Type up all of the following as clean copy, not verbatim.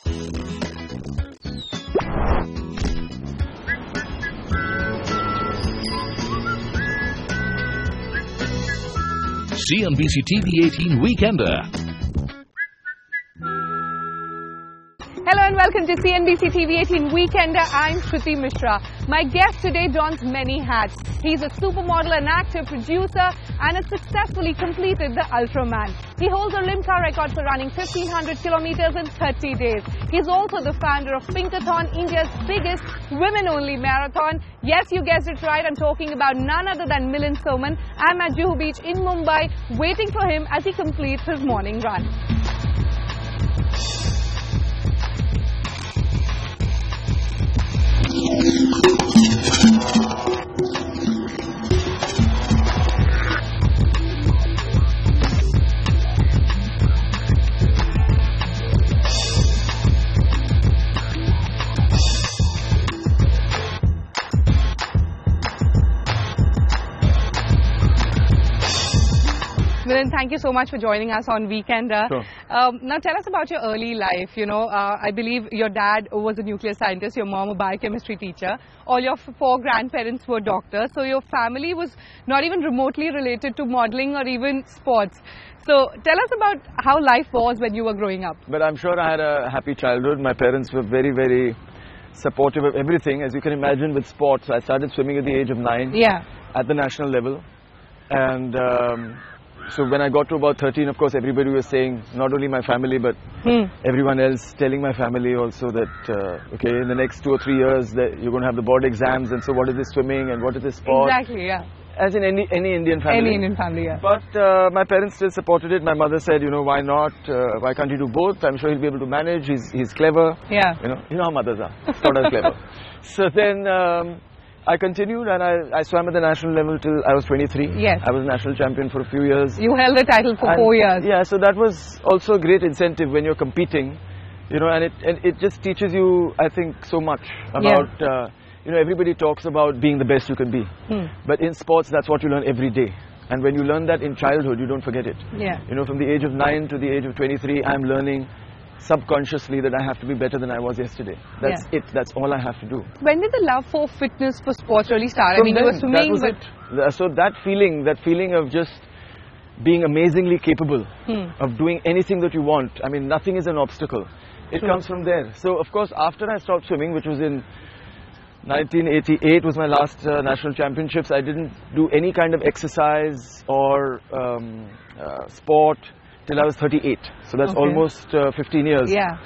CNBC-TV18 Weekender. Hello and welcome to CNBC-TV18 Weekender. I'm Shruti Mishra. My guest today dons many hats. He's a supermodel, an actor, producer, and has successfully completed the Ultraman. He holds a Limca record for running 1,500 kilometers in 30 days. He's also the founder of Pinkathon, India's biggest women-only marathon. Yes, you guessed it right. I'm talking about none other than Milind Soman. I'm at Juhu Beach in Mumbai, waiting for him as he completes his morning run. Milind, thank you so much for joining us on Weekender. Sure. Now tell us about your early life. I believe your dad was a nuclear scientist, your mom a biochemistry teacher. All your four grandparents were doctors. So your family was not even remotely related to modeling or even sports. So tell us about how life was when you were growing up. But I'm sure I had a happy childhood. My parents were very, very supportive of everything. As you can imagine with sports, I started swimming at the age of 9 at the national level. And so when I got to about 13, of course, everybody was saying, not only my family, but everyone else, telling my family also that, okay, in the next 2 or 3 years, that you're going to have the board exams, and so what is this swimming and what is this sport? Exactly, yeah. As in any Indian family. Any Indian family, yeah. But my parents still supported it. My mother said, why not? Why can't you do both? I'm sure he'll be able to manage. He's clever. Yeah. You know how mothers are. Not as clever. So then I continued and I swam at the national level till I was 23. Yes. I was national champion for a few years. You held the title for 4 years. Yeah, so that was also a great incentive when you're competing, and it just teaches you, I think, so much about, everybody talks about being the best you can be. But in sports, that's what you learn every day. And when you learn that in childhood, you don't forget it. Yeah. From the age of 9 to the age of 23, I'm learning subconsciously that I have to be better than I was yesterday. That's it. That's all I have to do. When did the love for fitness, for sports really start? You were swimming, that was it. So that feeling of just being amazingly capable of doing anything that you want. I mean, nothing is an obstacle. It comes from there. So, of course, after I stopped swimming, which was in 1988 was my last national championships, I didn't do any kind of exercise or sport till I was 38. So that's almost 15 years. Yeah.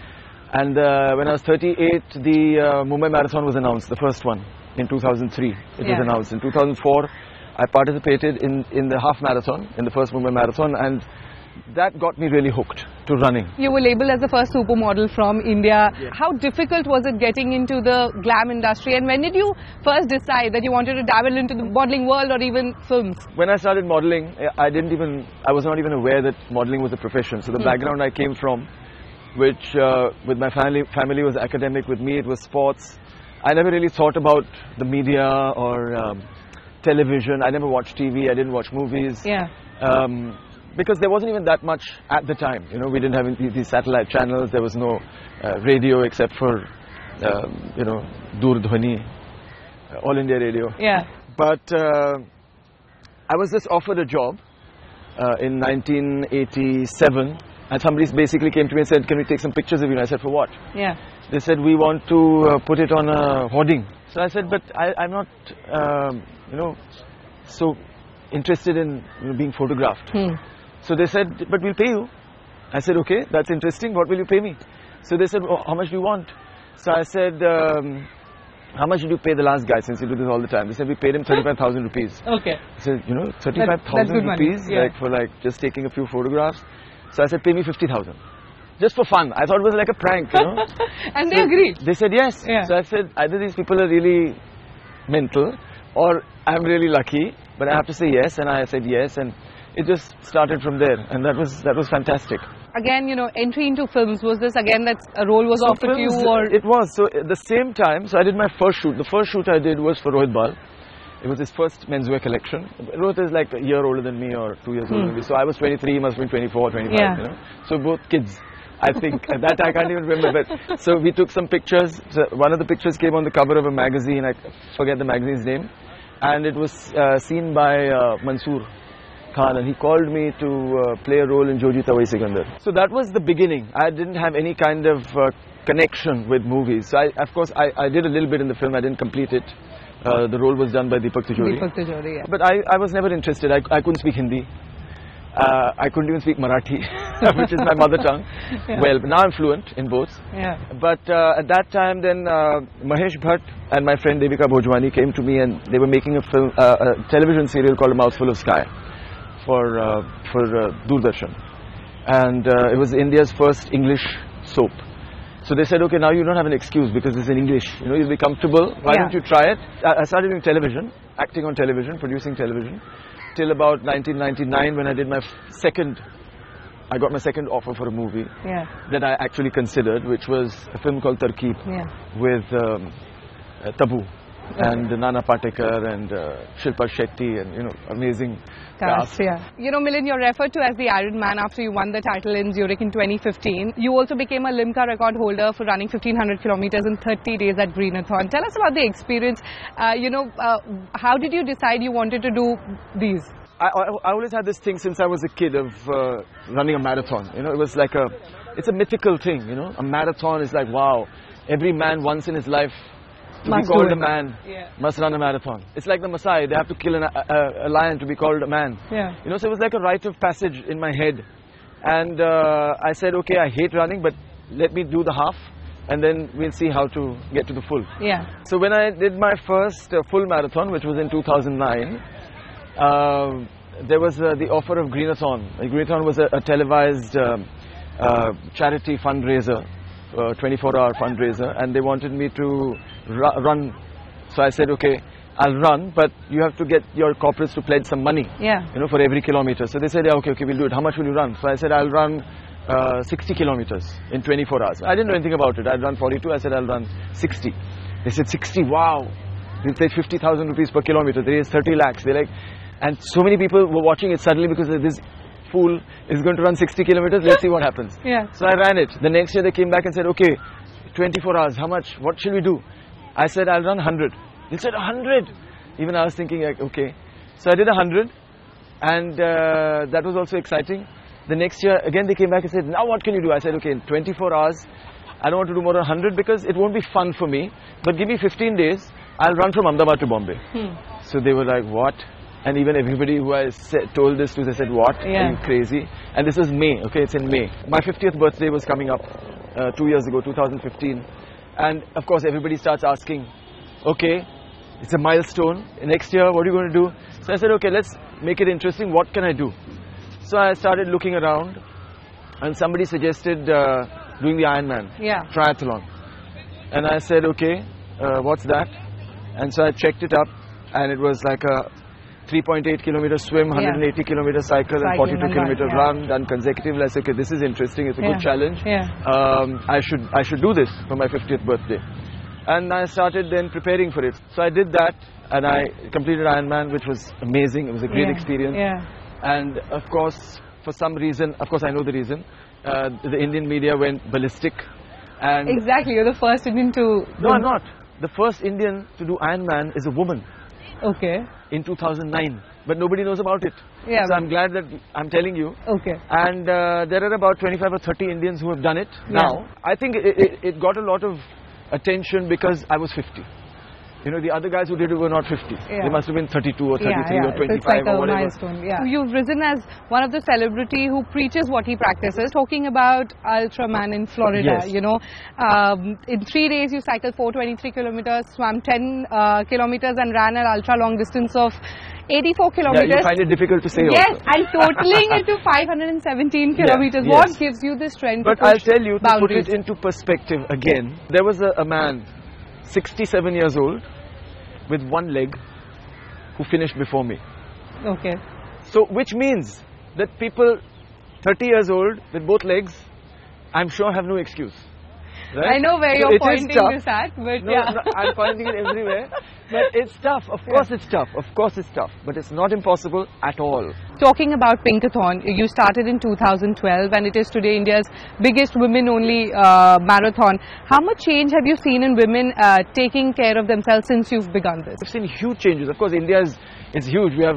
And when I was 38, the Mumbai Marathon was announced, the first one, in 2003. It was announced. In 2004, I participated in the half marathon, in the first Mumbai Marathon, and that got me really hooked to running. You were labelled as the first supermodel from India. Yeah. How difficult was it getting into the glam industry, and when did you first decide that you wanted to dabble into the modelling world or even films? When I started modelling, I was not even aware that modelling was a profession. So the background I came from, which with my family was academic, with me it was sports. I never really thought about the media or television. I never watched TV, I didn't watch movies. Yeah. Because there wasn't even that much at the time. We didn't have these satellite channels. There was no radio except for, Durdhwani, All India Radio. Yeah. But I was just offered a job in 1987, and somebody basically came to me and said, "Can we take some pictures of you?" And I said, "For what?" Yeah. They said, "We want to put it on a hoarding." So I said, "But I'm not, so interested in being photographed." So they said, "But we'll pay you." I said, "Okay, that's interesting. What will you pay me?" So they said, "Oh, how much do you want?" So I said, "How much did you pay the last guy, since you do this all the time?" They said, "We paid him 35,000 rupees. Okay. I said, 35,000 rupees for just taking a few photographs. So I said, "Pay me 50,000. Just for fun." I thought it was like a prank, And they agreed. They said yes. Yeah. So I said, either these people are really mental or I'm really lucky, but I have to say yes. And I said yes, and it just started from there, and that was fantastic. Again, entry into films, was this again that a role was offered to you? Or it was. So at the same time, so I did my first shoot. The first shoot I did was for Rohit Bal. It was his first menswear collection. Rohit is like a year older than me or 2 years older than me. So I was 23, he must have been 24, 25, So both kids. I think. That I can't even remember. But, so we took some pictures. So one of the pictures came on the cover of a magazine. I forget the magazine's name. And it was seen by Mansoor Khan, and he called me to play a role in Joji Tawai Sikandar. So that was the beginning. I didn't have any kind of connection with movies. So of course I did a little bit in the film. I didn't complete it. The role was done by Deepak Tijori. Deepak Tijori, yeah. But I was never interested. I couldn't speak Hindi. I couldn't even speak Marathi, which is my mother tongue. Yeah. Well, now I'm fluent in both. Yeah. But at that time then Mahesh Bhatt and my friend Devika Bhojwani came to me, and they were making a film, a television serial called A Mouthful of Sky for Doordarshan. And it was India's first English soap. So they said, okay, now you don't have an excuse because it's in English. You know, you'll be comfortable. Why don't you try it? I started doing television, acting on television, producing television, till about 1999 when I did my I got my second offer for a movie that I actually considered, which was a film called Tarkeeb with Tabu and Nana Patekar and Shilpa Shetty and, you know, amazing cast. You know, Milind, you're referred to as the Iron Man after you won the title in Zurich in 2015. You also became a Limca record holder for running 1500 kilometers in 30 days at Pinkathon. Tell us about the experience. How did you decide you wanted to do these? I always had this thing since I was a kid of running a marathon. You know, it was like it's a mythical thing, you know. A marathon is like, wow, every man once in his life to be called a man must run a marathon. It's like the Maasai, they have to kill a lion to be called a man. You know, so it was like a rite of passage in my head. And I said, okay, I hate running, but let me do the half and then we'll see how to get to the full. So when I did my first full marathon, which was in 2009, there was the offer of Greenathon. Greenathon was a televised charity fundraiser, 24-hour fundraiser, and they wanted me to run. So I said, okay, I'll run, but you have to get your corporates to pledge some money, you know, for every kilometer. So they said, yeah, okay, we'll do it. How much will you run? So I said, I'll run 60 kilometers in 24 hours. I didn't know anything about it. I'd run 42. I said, I'll run 60. They said, 60, wow. They paid 50,000 rupees per kilometer. They raised 30 lakhs. They're like, and so many people were watching it suddenly because this fool is going to run 60 kilometers. Let's see what happens. So I ran it. The next year they came back and said, okay, 24 hours. How much? What shall we do? I said, I'll run 100. They said, 100? Even I was thinking, like, okay. So I did 100. And that was also exciting. The next year, again, they came back and said, now what can you do? I said, okay, in 24 hours, I don't want to do more than 100 because it won't be fun for me. But give me 15 days, I'll run from Ahmedabad to Bombay. So they were like, what? And even everybody who I told this to, they said, what? Are you crazy? And this was May, okay, it's in May. My 50th birthday was coming up 2 years ago, 2015. And of course, everybody starts asking, okay, it's a milestone. Next year, what are you going to do? So I said, okay, let's make it interesting. What can I do? So I started looking around and somebody suggested doing the Ironman triathlon. And I said, okay, what's that? And so I checked it up and it was like a 3.8 kilometer swim, 180 kilometer cycle and 42 kilometer run done consecutively. I said, okay, this is interesting. It's a good challenge. I should do this for my 50th birthday. And I started then preparing for it. So I did that and I completed Ironman, which was amazing. It was a great experience. And of course, for some reason, of course I know the reason, the Indian media went ballistic. And exactly, you're the first Indian to... No, I'm not. The first Indian to do Ironman is a woman. Okay. In 2009. But nobody knows about it. So I'm glad that I'm telling you. Okay. And there are about 25 or 30 Indians who have done it now. I think it got a lot of attention because I was 50. You know, the other guys who did it were not 50. They must have been 32 or 33 or 25 it's like or whatever. Milestone, You've risen as one of the celebrity who preaches what he practices. Talking about Ultraman in Florida, you know, in 3 days you cycled 423 kilometers, swam 10 kilometers and ran an ultra long distance of 84 kilometers. Yeah, you find it difficult to say also. Also. And totaling it to 517 kilometers. What gives you this strength But to push I'll tell you, to boundaries? put it into perspective again, there was a man, 67 years old, with one leg, who finished before me. Okay. So, which means that people 30 years old with both legs, I'm sure have no excuse. Right? I know where So you're it is pointing tough. this at, but No, yeah. no, I'm pointing it everywhere. But it's tough. Of course it's tough. Of course it's tough. But it's not impossible at all. Talking about Pinkathon, you started in 2012 and it is today India's biggest women-only marathon. How much change have you seen in women taking care of themselves since you've begun this? We've seen huge changes. Of course, India is huge. We have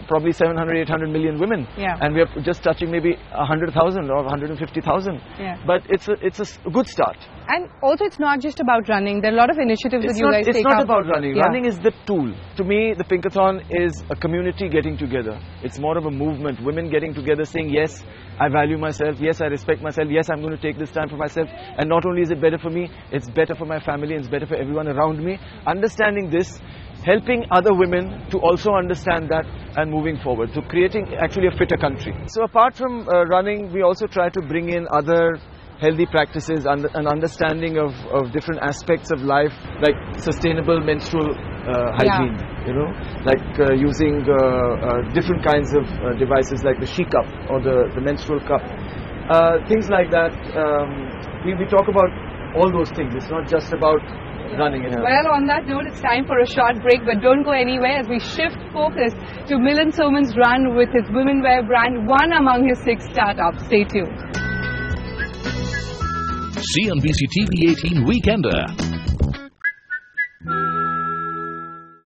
probably 700, 800 million women. Yeah. And we are just touching maybe 100,000 or 150,000. Yeah. But it's a good start. And also it's not just about running. There are a lot of initiatives that you guys take up. It's not about running. Yeah. Running is the tool. To me, the Pinkathon is a community getting together. It's more of a movement. Women getting together saying, yes, I value myself. Yes, I respect myself. Yes, I'm going to take this time for myself. And not only is it better for me, it's better for my family and it's better for everyone around me. Understanding this, helping other women to also understand that and moving forward. So creating actually a fitter country. So apart from running, we also try to bring in other healthy practices and an understanding of different aspects of life, like sustainable menstrual hygiene, you know, like using different kinds of devices like the she cup or the menstrual cup, things like that. We talk about all those things. It's not just about running. Well, on that note, it's time for a short break, but don't go anywhere as we shift focus to Milind Soman's run with his women wear brand, one among his 6 startups. Stay tuned. CNBC-TV18 Weekender.